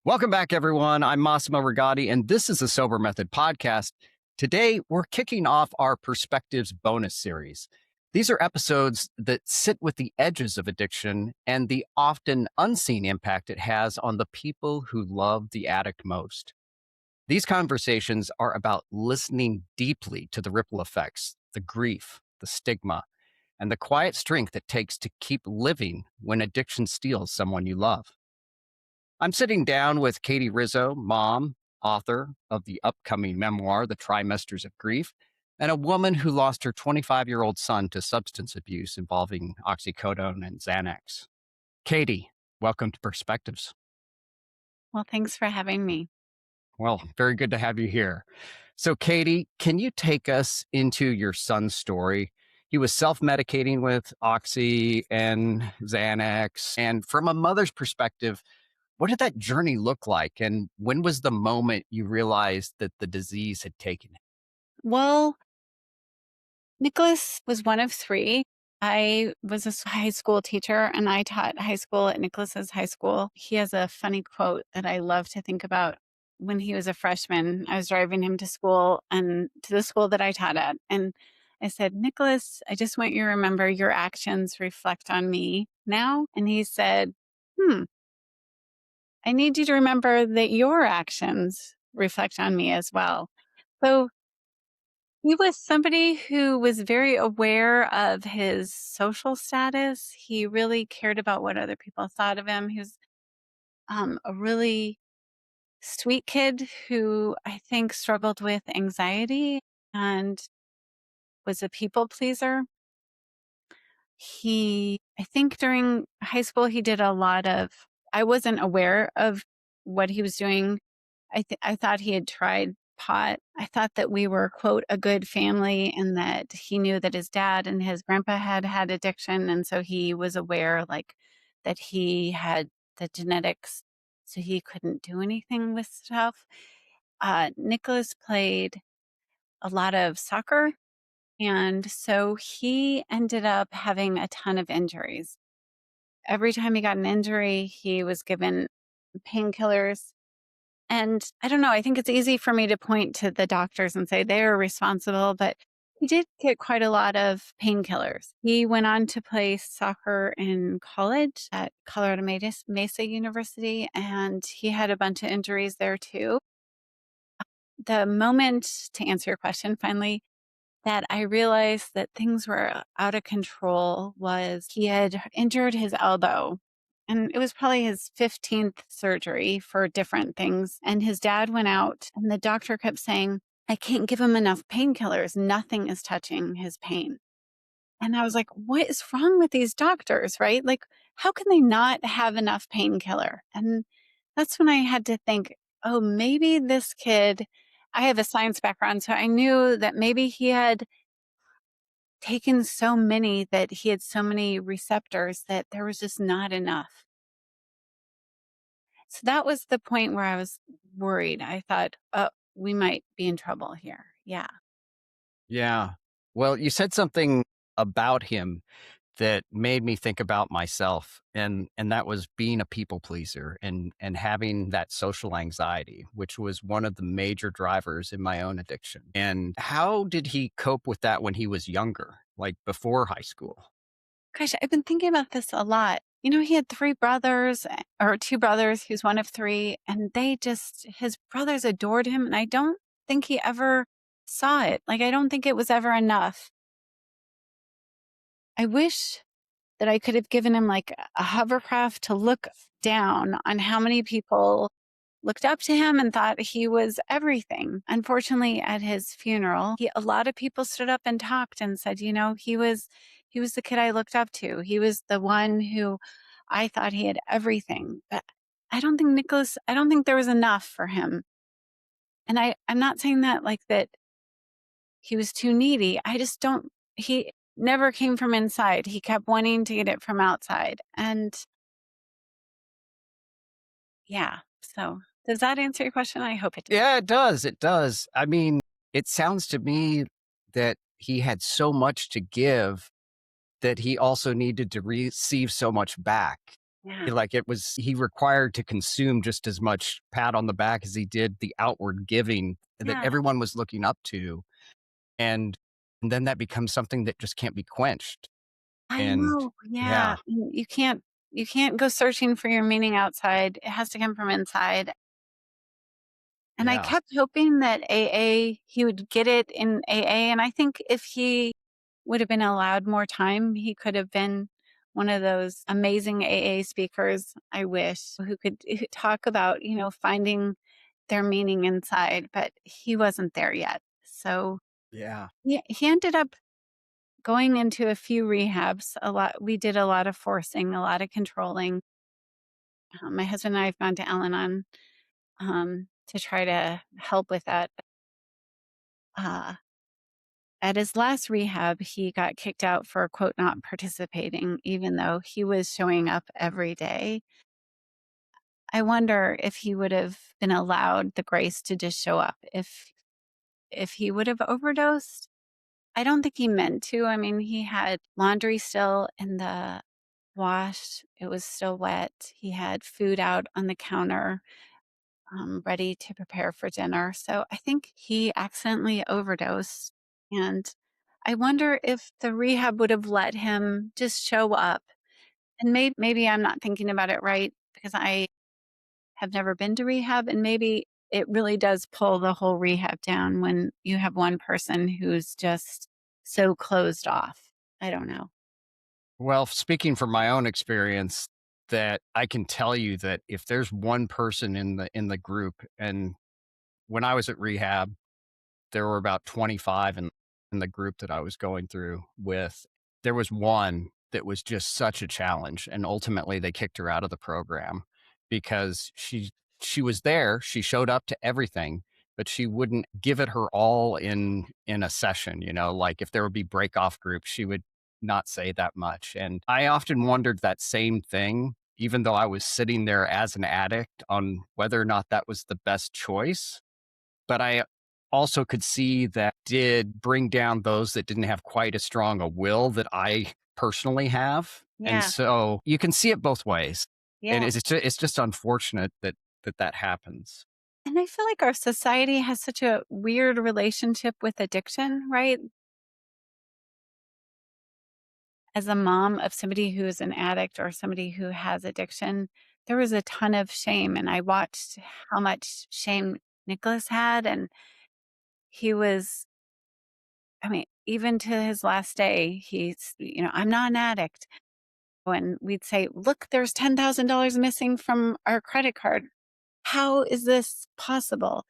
Welcome back, everyone. I'm Massimo Rigotti, and this is the Sober Method podcast. Today, we're kicking off our Perspectives bonus series. These are episodes that sit with the edges of addiction and the often unseen impact it has on the people who love the addict most. These conversations are about listening deeply to the ripple effects, the grief, the stigma, and the quiet strength it takes to keep living when addiction steals someone you love. I'm sitting down with Katie Rizzo, mom, author of the upcoming memoir, The Trimesters of Grief, and a woman who lost her 25-year-old son to substance abuse involving oxycodone and Xanax. Katie, welcome to Perspectives. Well, thanks for having me. Well, very good to have you here. So, Katie, can you take us into your son's story? He was self-medicating with Oxy and Xanax. And from a mother's perspective, what did that journey look like? And when was the moment you realized that the disease had taken him? Well, Nicholas was one of three. I was a high school teacher and I taught high school at Nicholas's high school. He has a funny quote that I love to think about. When he was a freshman, I was driving him to school and to the school that I taught at. And I said, Nicholas, I just want you to remember your actions reflect on me now. And he said, I need you to remember that your actions reflect on me as well. So he was somebody who was very aware of his social status. He really cared about what other people thought of him. He was a really sweet kid who I think struggled with anxiety and was a people pleaser. I think during high school, he did a lot of, I wasn't aware of what he was doing. I thought he had tried pot. I thought that we were, quote, a good family and that he knew that his dad and his grandpa had had addiction. And so he was aware like that he had the genetics, so he couldn't do anything with stuff. Nicholas played a lot of soccer. And so he ended up having a ton of injuries. Every time he got an injury, he was given painkillers. And I don't know, I think it's easy for me to point to the doctors and say they are responsible, but he did get quite a lot of painkillers. He went on to play soccer in college at Colorado Mesa University, and he had a bunch of injuries there too. The moment, to answer your question finally, that I realized that things were out of control was he had injured his elbow. And it was probably his 15th surgery for different things. And his dad went out and the doctor kept saying, I can't give him enough painkillers. Nothing is touching his pain. And I was like, what is wrong with these doctors, right? Like, how can they not have enough painkiller? And that's when I had to think, oh, maybe this kid, I have a science background. So I knew that maybe he had taken so many, that he had so many receptors that there was just not enough. So that was the point where I was worried. I thought, oh, we might be in trouble here. Yeah. Yeah. Well, you said something about him that made me think about myself, and that was being a people pleaser and having that social anxiety, which was one of the major drivers in my own addiction. And how did he cope with that when he was younger, like before high school? Gosh, I've been thinking about this a lot. You know, he had three brothers or two brothers. He was one of three, and his brothers adored him. And I don't think he ever saw it. Like, I don't think it was ever enough. I wish that I could have given him like a hovercraft to look down on how many people looked up to him and thought he was everything. Unfortunately, at his funeral, a lot of people stood up and talked and said, you know, he was the kid I looked up to. He was the one who I thought he had everything. But I don't think there was enough for him. And I'm not saying that like that he was too needy. I just don't, he never came from inside. He kept wanting to get it from outside. And yeah, so does that answer your question? I hope it did. Yeah, it does. It does. I mean, it sounds to me that he had so much to give that he also needed to receive so much back. Yeah. Like he required to consume just as much pat on the back as he did the outward giving that Yeah. everyone was looking up to. And, and then that becomes something that just can't be quenched. I And know. Yeah. yeah, You can't go searching for your meaning outside. It has to come from inside. And I yeah, kept hoping that he would get it in AA. And I think if he would have been allowed more time, he could have been one of those amazing AA speakers, I wish, who talk about, finding their meaning inside, but he wasn't there yet. So yeah. he ended up going into a few rehabs a lot. We did a lot of forcing, a lot of controlling. My husband and I have gone to Al-Anon to try to help with that. Uh, at his last rehab, he got kicked out for, quote, not participating, even though he was showing up every day. I wonder if he would have been allowed the grace to just show up if he would have overdosed. I don't think he meant to. I mean, he had laundry still in the wash. It was still wet. He had food out on the counter, ready to prepare for dinner. So I think he accidentally overdosed. And I wonder if the rehab would have let him just show up. And maybe I'm not thinking about it right because I have never been to rehab. And maybe it really does pull the whole rehab down when you have one person who's just so closed off. I don't know. Well, speaking from my own experience, that I can tell you that if there's one person in the group, and when I was at rehab, there were about 25 in the group that I was going through with. There was one that was just such a challenge, and ultimately they kicked her out of the program because she was there, she showed up to everything, but she wouldn't give it her all in a session, like if there would be break off groups, she would not say that much. And I often wondered that same thing, even though I was sitting there as an addict, on whether or not that was the best choice. But I also could see that did bring down those that didn't have quite as strong a will that I personally have. And Yeah. so you can see it both ways. And Yeah. it's just unfortunate that happens. And I feel like our society has such a weird relationship with addiction, right? As a mom of somebody who is an addict or somebody who has addiction, there was a ton of shame. And I watched how much shame Nicholas had. And he was, I mean, even to his last day, I'm not an addict. When we'd say, look, there's $10,000 missing from our credit card. How is this possible?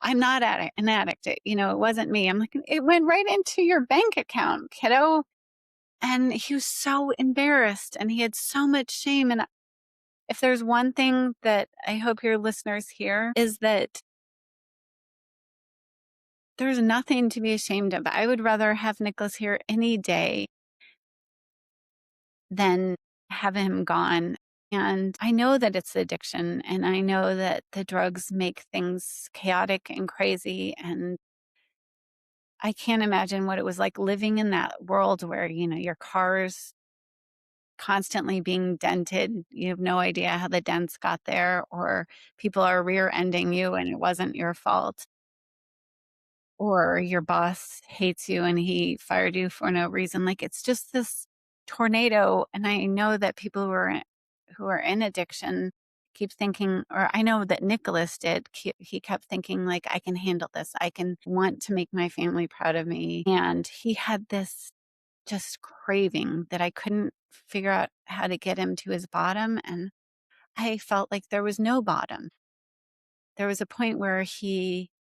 I'm not an addict. It wasn't me. I'm like, it went right into your bank account, kiddo. And he was so embarrassed and he had so much shame. And if there's one thing that I hope your listeners hear is that there's nothing to be ashamed of. I would rather have Nicholas here any day than have him gone. And I know that it's addiction and I know that the drugs make things chaotic and crazy. And I can't imagine what it was like living in that world where, your car's constantly being dented. You have no idea how the dents got there, or people are rear ending you and it wasn't your fault, or your boss hates you and he fired you for no reason. Like it's just this tornado. And I know that people who are in addiction keep thinking, or I know that Nicholas did, he kept thinking like, I can handle this. I can want to make my family proud of me. And he had this just craving that I couldn't figure out how to get him to his bottom. And I felt like there was no bottom. There was a point where he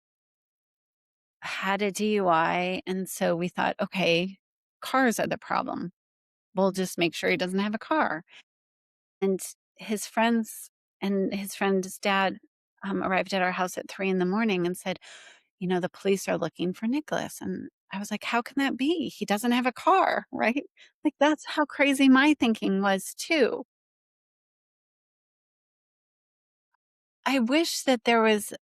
had a DUI. And so we thought, okay, cars are the problem. We'll just make sure he doesn't have a car. And his friends and his friend's dad arrived at our house at 3 a.m. and said, the police are looking for Nicholas. And I was like, how can that be? He doesn't have a car, right? Like that's how crazy my thinking was too. I wish that there was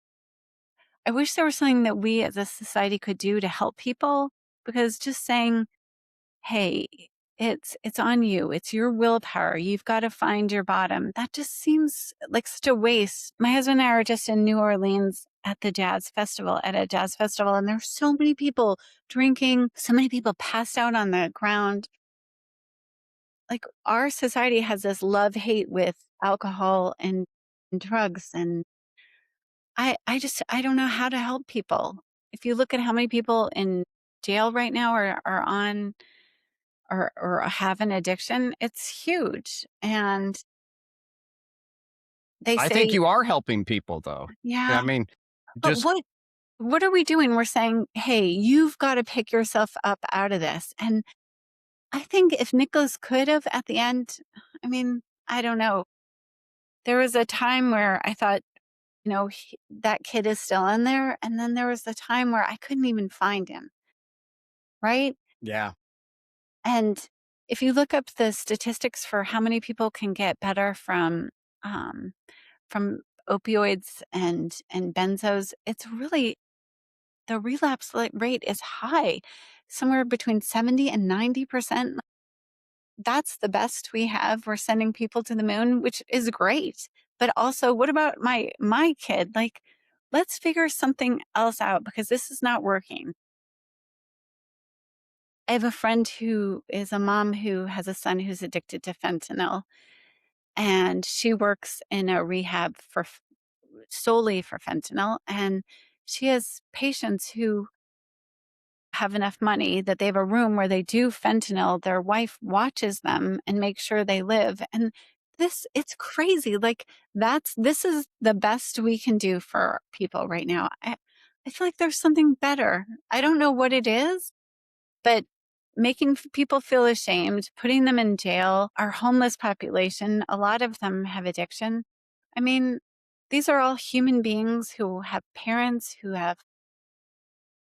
I wish there was something that we as a society could do to help people, because just saying, "Hey, it's on you. It's your willpower. You've got to find your bottom. That just seems like such a waste. My husband and I are just in New Orleans at a jazz festival, and there's so many people drinking, so many people passed out on the ground. Like, our society has this love-hate with alcohol and drugs, and I don't know how to help people. If you look at how many people in jail right now are on or have an addiction, it's huge. And they I think say, you are helping people, though. yeah, I mean, but just what are we doing? We're saying, hey, you've got to pick yourself up out of this. And I think if Nicholas could have at the end, I mean, I don't know. There was a time where I thought, that kid is still in there. And then there was the time where I couldn't even find him. Right. yeah. And if you look up the statistics for how many people can get better um, from opioids and benzos, it's really the relapse rate is high, somewhere between 70 and 90%. That's the best we have. We're sending people to the moon, which is great. But also, what about my kid? Like, let's figure something else out because this is not working. I have a friend who is a mom who has a son who's addicted to fentanyl, and she works in a rehab solely for fentanyl. And she has patients who have enough money that they have a room where they do fentanyl. Their wife watches them and makes sure they live. And it's crazy. Like, this is the best we can do for people right now. I feel like there's something better. I don't know what it is, but making people feel ashamed, putting them in jail, our homeless population, a lot of them have addiction. I mean, these are all human beings who have parents, who have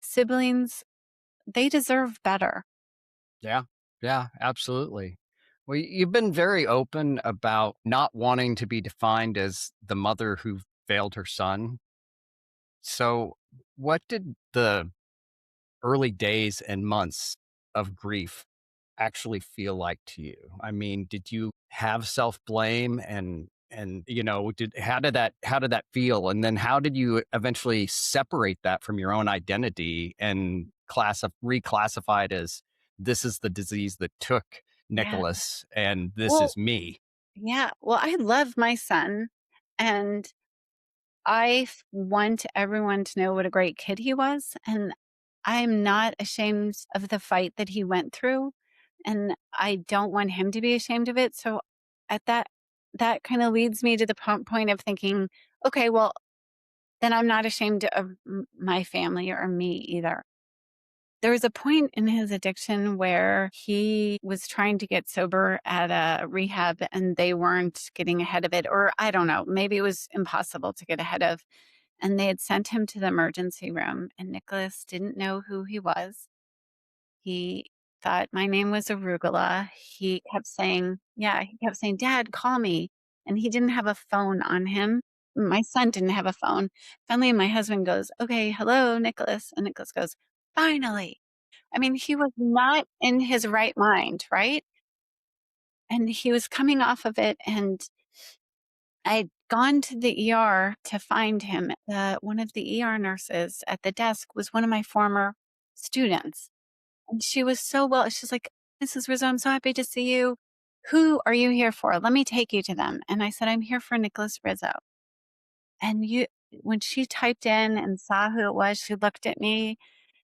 siblings. They deserve better. Yeah. Yeah, absolutely. Well, you've been very open about not wanting to be defined as the mother who failed her son. So, what did the early days and months of grief actually feel like to you? I mean, did you have self-blame and did how did that feel? And then how did you eventually separate that from your own identity and reclassify it as this is the disease that took Yeah. Nicholas and this Well, is me? yeah. Well, I love my son, and want everyone to know what a great kid he was. And I'm not ashamed of the fight that he went through, and I don't want him to be ashamed of it. So at that kind of leads me to the point of thinking, okay, well, then I'm not ashamed of my family or me either. There was a point in his addiction where he was trying to get sober at a rehab and they weren't getting ahead of it. Or I don't know, maybe it was impossible to get ahead of. And they had sent him to the emergency room, and Nicholas didn't know who he was. He thought my name was Arugula. He kept saying, Dad, call me. And he didn't have a phone on him. My son didn't have a phone. Finally, my husband goes, okay, hello, Nicholas. And Nicholas goes, finally. I mean, he was not in his right mind, right? And he was coming off of it. And I'd gone to the ER to find him. One of the ER nurses at the desk was one of my former students. And she was so well. She's like, Mrs. Rizzo, I'm so happy to see you. Who are you here for? Let me take you to them. And I said, I'm here for Nicholas Rizzo. And when she typed in and saw who it was, she looked at me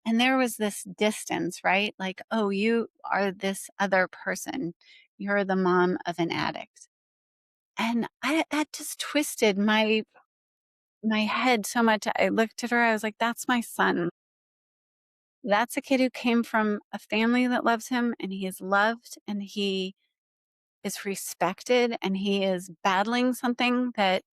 and there was this distance, right? Like, oh, you are this other person. You're the mom of an addict. And that just twisted my head so much. I looked at her, I was like, that's my son. That's a kid who came from a family that loves him, and he is loved and he is respected, and he is battling something that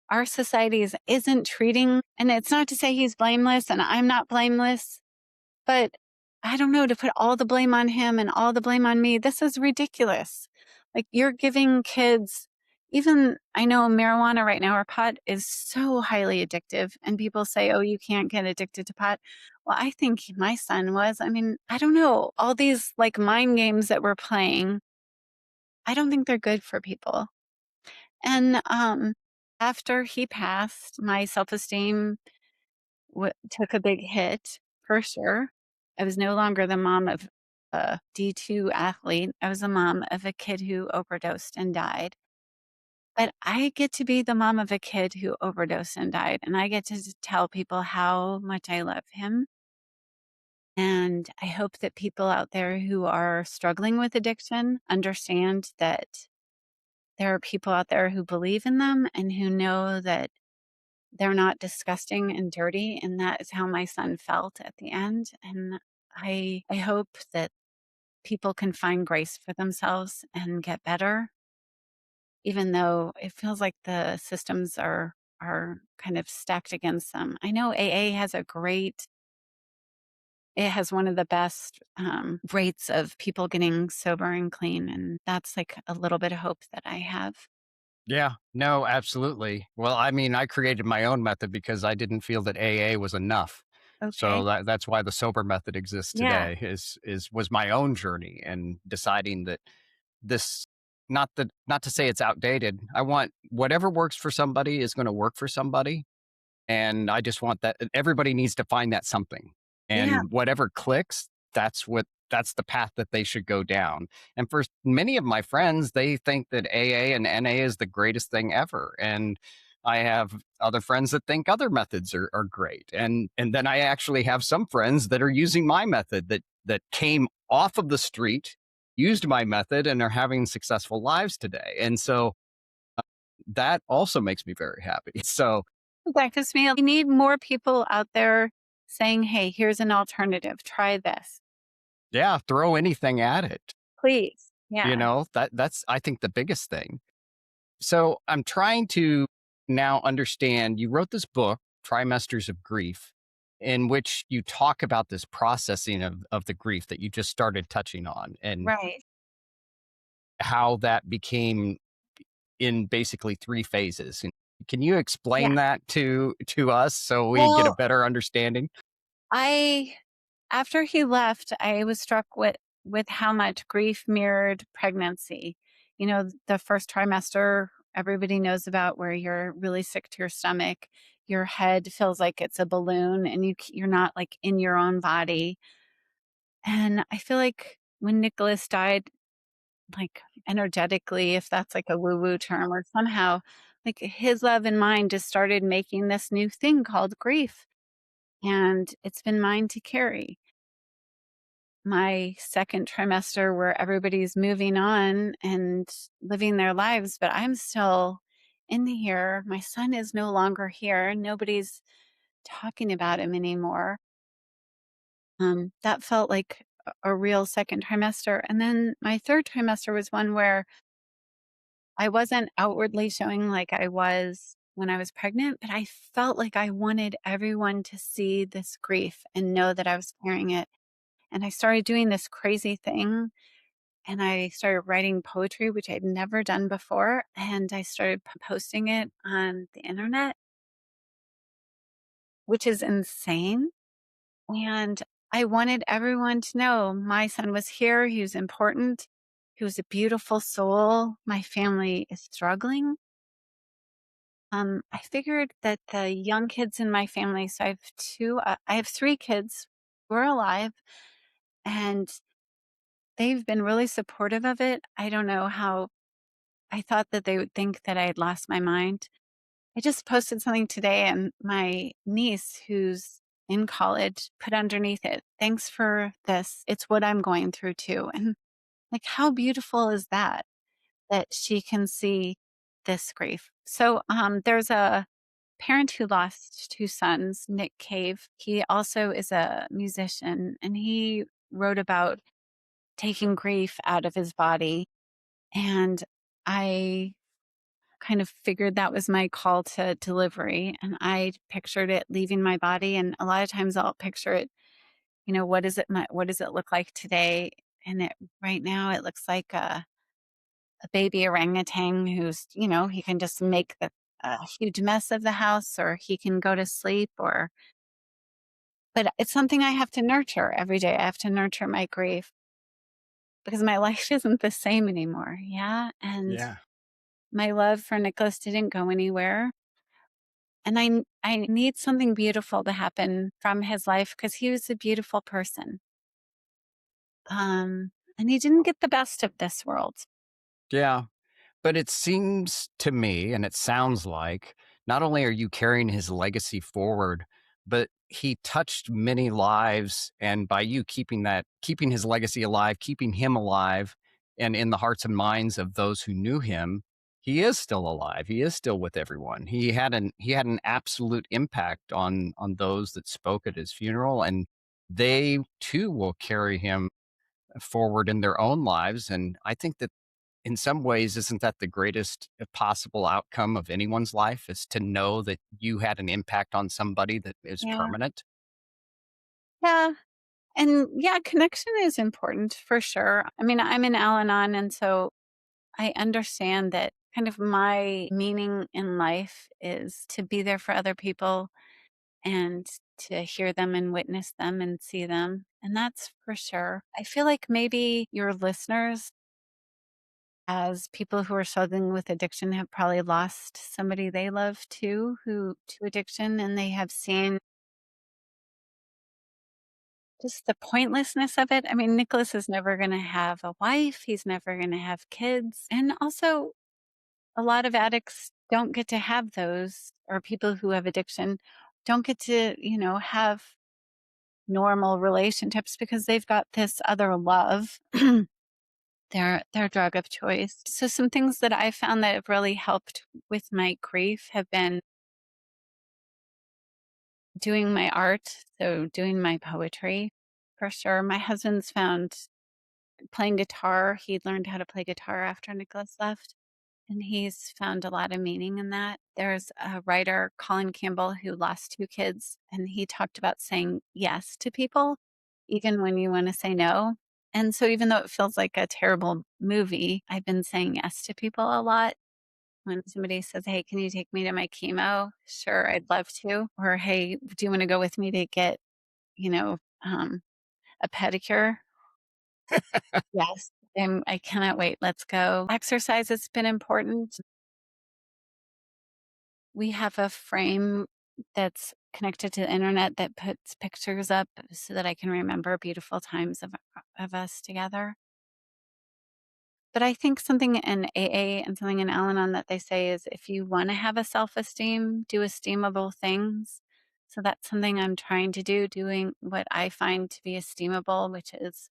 our society isn't treating. And it's not to say he's blameless and I'm not blameless, but I don't know, to put all the blame on him and all the blame on me. This is ridiculous. Like, you're giving kids, even I know marijuana right now or pot is so highly addictive, and people say, "Oh, you can't get addicted to pot." Well, I think my son was. I mean, I don't know. All these like mind games that we're playing, I don't think they're good for people. And after he passed, my self-esteem took a big hit for sure. I was no longer the mom of a D2 athlete. I was a mom of a kid who overdosed and died. But I get to be the mom of a kid who overdosed and died, and I get to tell people how much I love him. And I hope that people out there who are struggling with addiction understand that there are people out there who believe in them and who know that they're not disgusting and dirty. And that is how my son felt at the end. And I hope that people can find grace for themselves and get better, even though it feels like the systems are kind of stacked against them. I know AA has it has one of the best rates of people getting sober and clean, and that's like a little bit of hope that I have. Yeah, no, absolutely. Well, I mean, I created my own method because I didn't feel that AA was enough. Okay. So that's why the sober method exists Yeah. today is was my own journey and deciding that this not to say it's outdated. I want whatever works for somebody is going to work for somebody. And I just want that everybody needs to find that something. Yeah. And whatever clicks, that's the path that they should go down. And for many of my friends, they think that AA and NA is the greatest thing ever. And I have other friends that think other methods are great. And then I actually have some friends that are using my method that came off of the street, used my method, and are having successful lives today. And so that also makes me very happy. So That gives me we need more people out there saying, "Hey, here's an alternative. Try this." yeah, throw anything at it. Please. Yeah. That's I think the biggest thing. So I'm trying to now understand. You wrote this book, Trimesters of Grief, in which you talk about this processing of the grief that you just started touching on and Right. how that became in basically three phases. And can you Yeah. explain that to us so we get a Well, better understanding? I after he left, I was struck with how much grief mirrored pregnancy. You know, the first trimester everybody knows about where you're really sick to your stomach, your head feels like it's a balloon and you're not like in your own body. And I feel like when Nicholas died, like energetically, if that's like a woo-woo term or somehow, like his love and mine just started making this new thing called grief. And it's been mine to carry. My second trimester where everybody's moving on and living their lives, but I'm still in here. My son is no longer here. Nobody's talking about him anymore. That felt like a real second trimester. And then my third trimester was one where I wasn't outwardly showing like I was when I was pregnant, but I felt like I wanted everyone to see this grief and know that I was carrying it. And I started doing this crazy thing and I started writing poetry, which I'd never done before. And I started posting it on the internet, which is insane. And I wanted everyone to know my son was here. He was important. He was a beautiful soul. My family is struggling. I figured that the young kids in my family, so I have three kids who are alive and they've been really supportive of it. I don't know how I thought that they would think that I had lost my mind. I just posted something today and my niece who's in college put underneath it, "Thanks for this. It's what I'm going through too." And like, how beautiful is that, that she can see this grief? So, there's a parent who lost two sons, Nick Cave. He also is a musician and he wrote about taking grief out of his body. And I kind of figured that was my call to delivery. And I pictured it leaving my body. And a lot of times I'll picture it, what does it look like today? And right now it looks like a baby orangutan who's, he can just make a huge mess of the house, or he can go to sleep, but it's something I have to nurture every day. I have to nurture my grief because my life isn't the same anymore. Yeah. And Yeah. my love for Nicholas didn't go anywhere. And I need something beautiful to happen from his life because he was a beautiful person. And he didn't get the best of this world. Yeah. But it seems to me, and it sounds like, not only are you carrying his legacy forward, but he touched many lives. And by you keeping his legacy alive, keeping him alive and in the hearts and minds of those who knew him, he is still alive. He is still with everyone. He had an absolute impact on those that spoke at his funeral. And they too will carry him forward in their own lives. And I think that in some ways, isn't that the greatest possible outcome of anyone's life, is to know that you had an impact on somebody that is Yeah. permanent? Yeah. And yeah, connection is important for sure. I mean, I'm in Al Anon, and so I understand that kind of my meaning in life is to be there for other people and to hear them and witness them and see them. And that's for sure. I feel like maybe your listeners, as people who are struggling with addiction, have probably lost somebody they love too, who to addiction, and they have seen just the pointlessness of it. I mean, Nicholas is never going to have a wife. He's never going to have kids. And also, a lot of addicts don't get to have those, or people who have addiction don't get to, have normal relationships because they've got this other love, their drug of choice. So some things that I found that have really helped with my grief have been doing my art, so doing my poetry for sure. My husband's found playing guitar. He learned how to play guitar after Nicholas left, and he's found a lot of meaning in that. There's a writer, Colin Campbell, who lost two kids, and he talked about saying yes to people, even when you want to say no. And so, even though it feels like a terrible movie, I've been saying yes to people a lot. When somebody says, "Hey, can you take me to my chemo?" Sure, I'd love to. Or, "Hey, do you want to go with me to get, you know, um, a pedicure?" Yes. I cannot wait. Let's go. Exercise has been important. We have a frame that's connected to the internet that puts pictures up so that I can remember beautiful times of us together. But I think something in AA and something in Al-Anon that they say is if you want to have a self-esteem, do esteemable things. So that's something I'm trying to do, doing what I find to be esteemable, which is,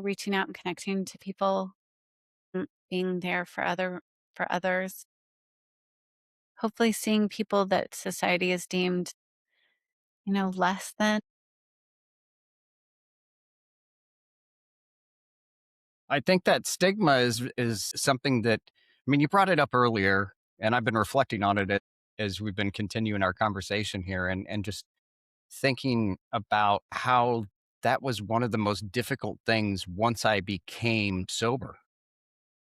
reaching out and connecting to people, being there for others. Hopefully seeing people that society has deemed, less than. I think that stigma is something that, I mean, you brought it up earlier, and I've been reflecting on it as we've been continuing our conversation here, and just thinking about how that was one of the most difficult things once I became sober.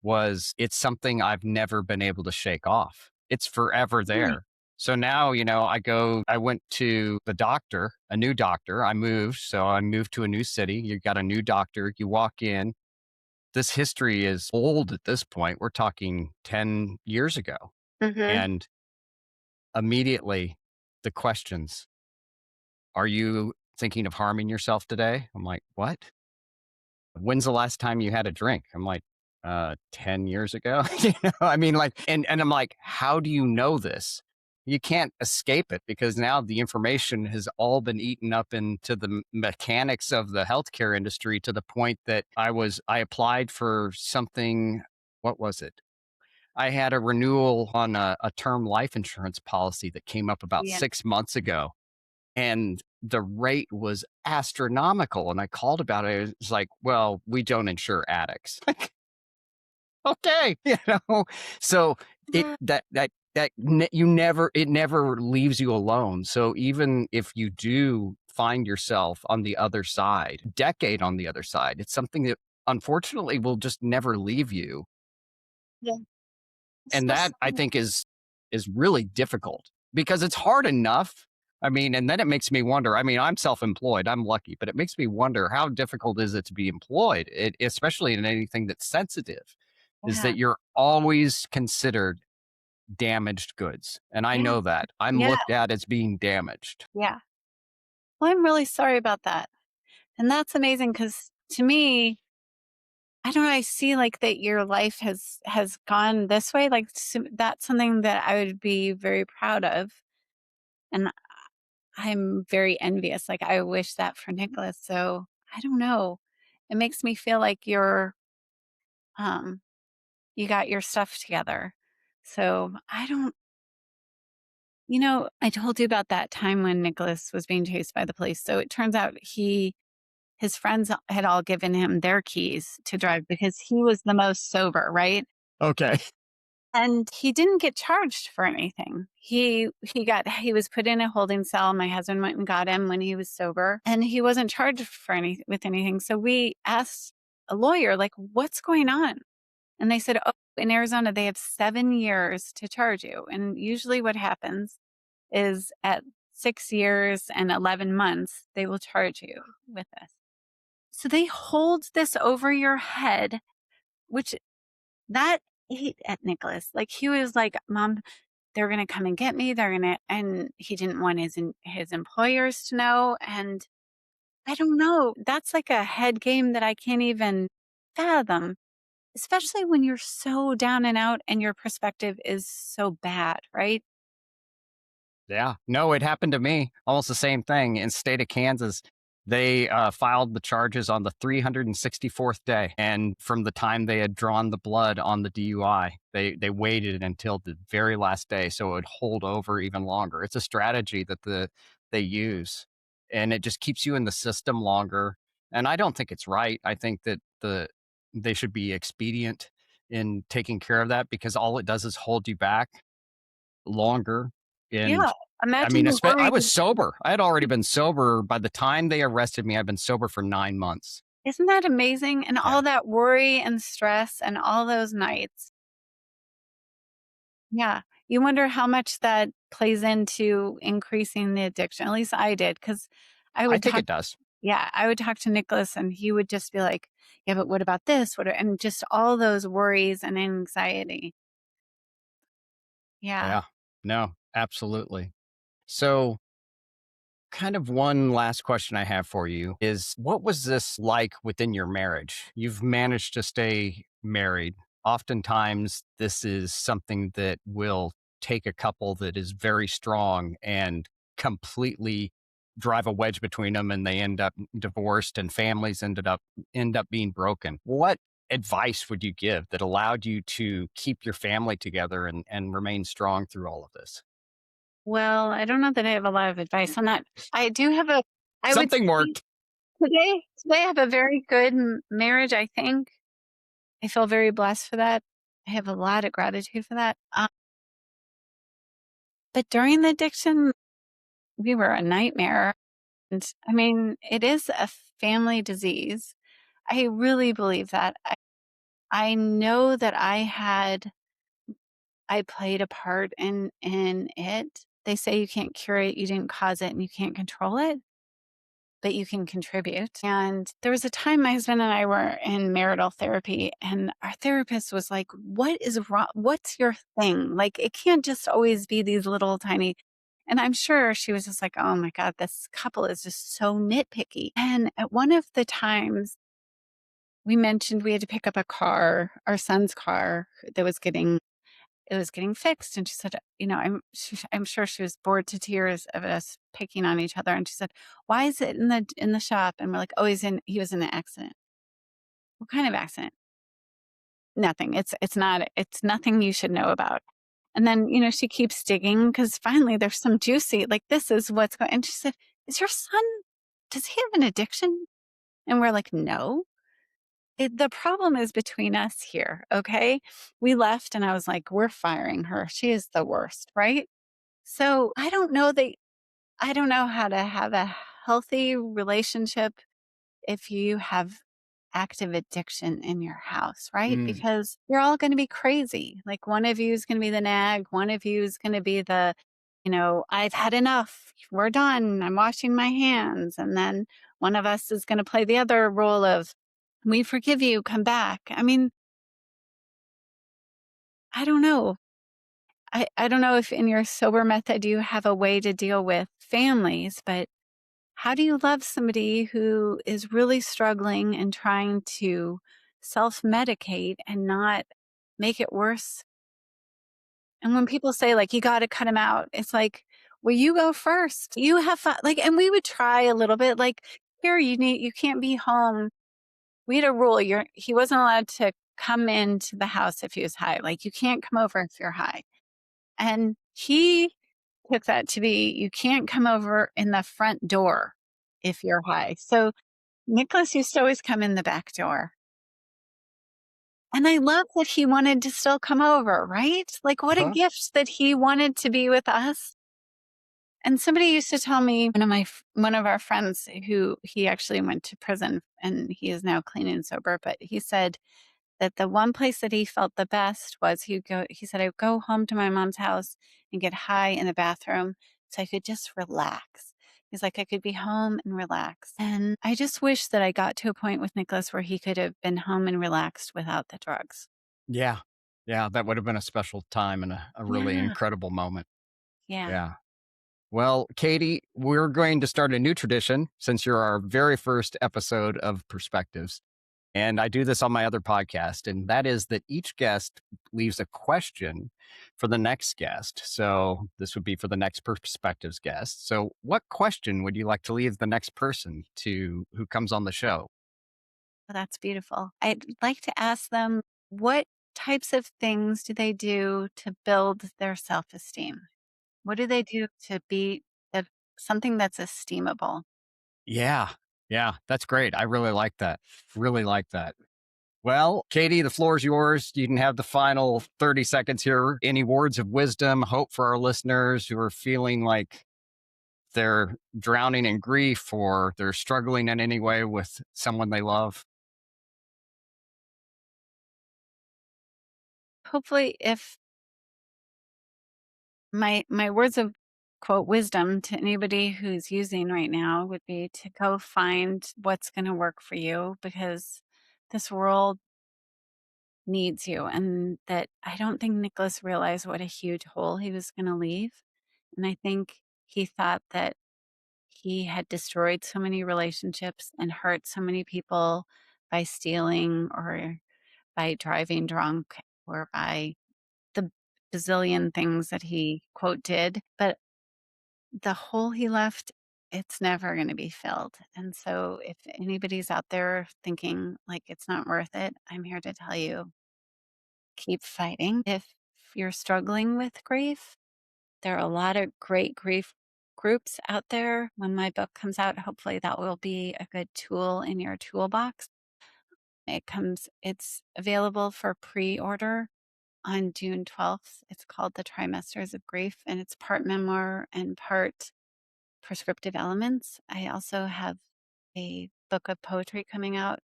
Was It's something I've never been able to shake off. It's forever Right. there. So now, I went to the doctor, a new doctor. So I moved to a new city. You got a new doctor. You walk in. This history is old at this point. We're talking 10 years ago. Mhm. And immediately the questions, are you thinking of harming yourself today? I'm like, what? When's the last time you had a drink? I'm like, 10 years ago. I mean, like, and I'm like, how do you know this? You can't escape it because now the information has all been eaten up into the mechanics of the healthcare industry to the point that I applied for something. What was it? I had a renewal on a term life insurance policy that came up about Yeah. 6 months ago, and the rate was astronomical. And I called about it. It was like, well, we don't insure addicts. Okay. So it Yeah. that that that ne- you never it never leaves you alone. So even if you do find yourself on the other side, decade on the other side, it's something that unfortunately will just never leave you. Yeah. And that I Especially, think is really difficult because it's hard enough. I mean, and then it makes me wonder. I mean, I'm self-employed. I'm lucky, but it makes me wonder how difficult is it to be employed, especially in anything that's sensitive, is yeah, that you're always considered damaged goods. And I yeah, know that. I'm yeah, looked at as being damaged. yeah. Well, I'm really sorry about that. And that's amazing because to me, I don't know, I see like that your life has gone this way. Like that's something that I would be very proud of. And I'm very envious. Like I wish that for Nicholas. So I don't know. It makes me feel like um you got your stuff together. So I don't, I told you about that time when Nicholas was being chased by the police. So it turns out his friends had all given him their keys to drive because he was the most sober, right? Okay. And he didn't get charged for anything. He was put in a holding cell. My husband went and got him when he was sober, and he wasn't charged for anything. So we asked a lawyer, like, what's going on? And they said, oh, in Arizona, they have 7 years to charge you. And usually what happens is at 6 years and 11 months, they will charge you with this. So they hold this over your head, which that ate at Nicholas. Like he was like, Mom, they're gonna come and get me. And he didn't want his employers to know. And I don't know. That's like a head game that I can't even fathom, especially when you're so down and out and your perspective is so bad, right? Yeah. No, it happened to me. Almost the same thing in state of Kansas. They filed the charges on the 364th day, and from the time they had drawn the blood on the DUI, they waited until the very last day, so it would hold over even longer. It's a strategy that they use, and it just keeps you in the system longer. And I don't think it's right. I think that they should be expedient in taking care of that because all it does is hold you back longer. Yeah. And I Imagine mean, the I worry. was sober. I had already been sober by the time they arrested me. I'd been sober for 9 months. Isn't that amazing? And Yeah. all that worry and stress and all those nights. Yeah. You wonder how much that plays into increasing the addiction. At least I did, because I I would think talk it does. yeah, I would talk to Nicholas and he would just be like, "Yeah, but what about this? And just all those worries and anxiety." Yeah. Yeah. No, absolutely. So, kind of one last question I have for you is what was this like within your marriage? You've managed to stay married. Oftentimes, this is something that will take a couple that is very strong and completely drive a wedge between them and they end up divorced and families end up being broken. What advice would you give that allowed you to keep your family together and remain strong through all of this? Well, I don't know that I have a lot of advice on that. I do have I would Something say worked. today I have a very good marriage, I think. I feel very blessed for that. I have a lot of gratitude for that. But during the addiction, we were a nightmare. And I mean, it is a family disease. I really believe that. I know that I played a part in it. They say you can't cure it, you didn't cause it, and you can't control it, but you can contribute. And there was a time my husband and I were in marital therapy, and our therapist was like, "What is wrong? What's your thing? Like, it can't just always be these little tiny." And I'm sure she was just like, "Oh my God, this couple is just so nitpicky." And at one of the times we mentioned we had to pick up a car, our son's car that was getting it was getting fixed. And she said, I'm sure she was bored to tears of us picking on each other. And she said, "Why is it in the shop?" And we're like, "Oh, he was in an accident." "What kind of accident?" "Nothing. It's nothing you should know about." And then, she keeps digging because finally there's some juicy, like, this is what's going. And she said, "Is your son, does he have an addiction?" And we're like, "No." The problem is between us here, okay? We left and I was like, "We're firing her. She is the worst," right? So I don't know how to have a healthy relationship if you have active addiction in your house, right? Mm, Because you're all going to be crazy. Like one of you is going to be the nag, one of you is going to be the, I've had enough. We're done. I'm washing my hands. And then one of us is going to play the other role of, we forgive you, come back. I mean, I don't know. I don't know if in your sober method you have a way to deal with families, but how do you love somebody who is really struggling and trying to self medicate and not make it worse? And when people say, like, you got to cut him out, it's like, well, you go first. You have fun. Like, and we would try a little bit, like, here, you can't be home. We had a rule. He wasn't allowed to come into the house if he was high. Like, you can't come over if you're high. And he took that to be, you can't come over in the front door if you're high. So Nicholas used to always come in the back door. And I love that he wanted to still come over, right? Like, what a uh-huh. gift that he wanted to be with us. And somebody used to tell me, one of our friends who he actually went to prison and he is now clean and sober, but he said that the one place that he felt the best was he said, I'd go home to my mom's house and get high in the bathroom so I could just relax. He's like, I could be home and relax. And I just wish that I got to a point with Nicholas where he could have been home and relaxed without the drugs. Yeah. Yeah. That would have been a special time and a really Yeah. incredible moment. Yeah. Yeah. Well, Katie, we're going to start a new tradition since you're our very first episode of Perspectives. And I do this on my other podcast, and that is that each guest leaves a question for the next guest. So this would be for the next Perspectives guest. So, what question would you like to leave the next person to who comes on the show? Well, that's beautiful. I'd like to ask them, what types of things do they do to build their self esteem? What do they do to be the, something that's esteemable? Yeah, yeah, that's great. I really like that. Really like that. Well, Katie, the floor is yours. You can have the final 30 seconds here. Any words of wisdom, hope for our listeners who are feeling like they're drowning in grief or they're struggling in any way with someone they love? Hopefully, if my words of quote wisdom to anybody who's using right now would be to go find what's going to work for you, because this world needs you, and that I don't think Nicholas realized what a huge hole he was going to leave. And I think he thought that he had destroyed so many relationships and hurt so many people by stealing or by driving drunk or by the bazillion things that he quote did. But the hole he left, it's never going to be filled. And so if anybody's out there thinking like it's not worth it, I'm here to tell you, keep fighting. If you're struggling with grief, there are a lot of great grief groups out there. When my book comes out, hopefully that will be a good tool in your toolbox. It's available for pre-order on June 12th. It's called The Trimesters of Grief, and it's part memoir and part prescriptive elements. I also have a book of poetry coming out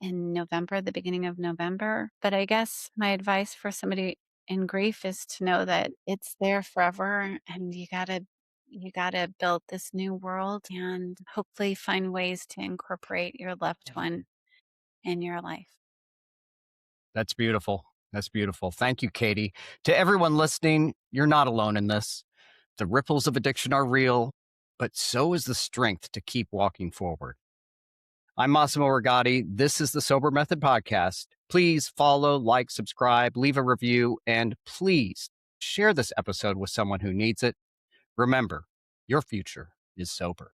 in November, the beginning of November. But I guess my advice for somebody in grief is to know that it's there forever and you gotta build this new world and hopefully find ways to incorporate your loved one in your life. That's beautiful. That's beautiful. Thank you, Katie. To everyone listening, you're not alone in this. The ripples of addiction are real, but so is the strength to keep walking forward. I'm Massimo Rigotti. This is the Sober Method Podcast. Please follow, like, subscribe, leave a review, and please share this episode with someone who needs it. Remember, your future is sober.